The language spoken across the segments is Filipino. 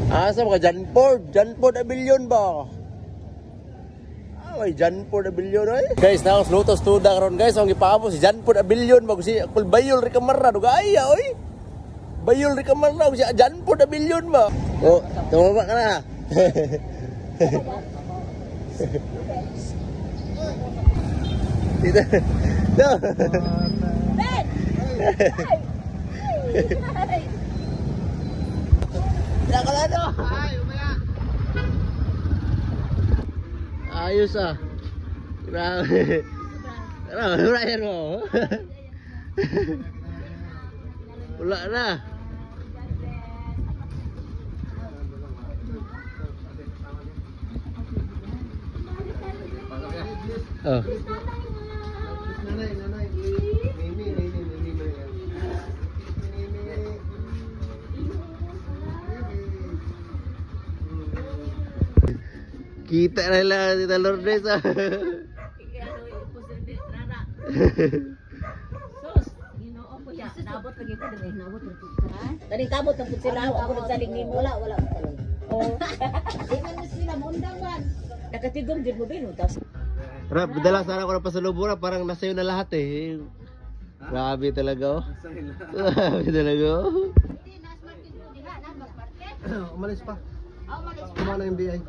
Asa mga Janford? Janford Abilion ba? Ay, Janford Abilion ay. Guys, naos lutos tuda karon guys. Ang ipaamo si Janford Abilion ba si Kul Bayol ri kamara do gaya oy. Bayol ri kamara si Janford Abilion ba. Oh, tumaba ka na. Dito. No. Ben. Nakalado. Ay, umaya. Ayos ah. Grabe. Grabe, Ryan mo. Wala na. Oh. Kita na lang si Lourdes ah. Sos, ginoo ko ya. Nabot lagi ko din, nabot lagi. Ha? Dali kabot ang sila ako nagsaling nimo. Wala. Oh. Di man sila mundang man. Nakatigom jud mo bino tas. Rap, dala sana ko na pasalubura parang nasayo na lahat eh. Grabe talaga oh. Grabe talaga oh. Umalis pa. Kumana yung BI.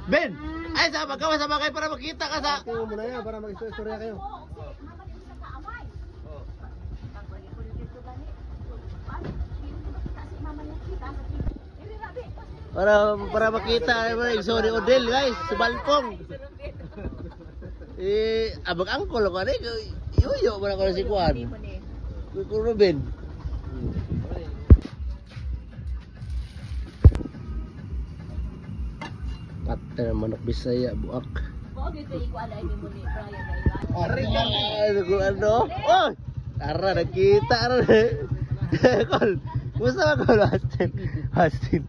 Ben! Ay, sama kayo para makita ka sa... Tingnan mo na yan, para mag-istorya kayo. Para makita yung sorry Odel guys, sa balkong. Abag-angkol ko na yuyo mo na ko na si Juan. Kuno Ben. Patay na manok Bisaya, buak. Mo dito ikuala ni mo ni Brian. Ano? Oh! Tara, nakita na. Kol, gusto ba Kol? Hastin.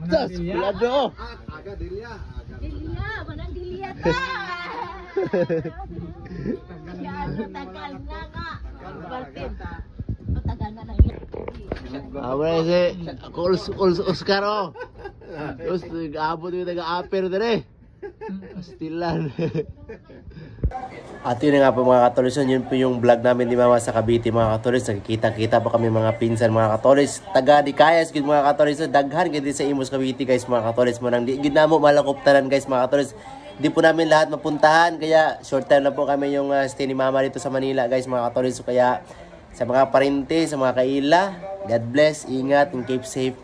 Sos, kulado. Aga Delia. Delia, manang Delia ta. Tagal na nga. Baltin. Tagal na lang yan. Wala si Oscar oh. Terus abot yung taga-aper dere. Pastilan. At yun nga po mga Katolis, yun po yung vlog namin ni Mama sa Cavite mga Katolis. Nakikita-kita pa kami mga pinsan mga Katolis. Taga di Kayas gid mga Katolis. Daghan gid sa Imus Cavite guys mga Katolis mo nang di gid namo malakoptaran guys mga Katolis. Di po namin lahat mapuntahan kaya short time na po kami yung stay ni Mama dito sa Manila guys mga Katolis. So kaya sa mga parente, sa mga kaila, God bless, ingat, and keep safe.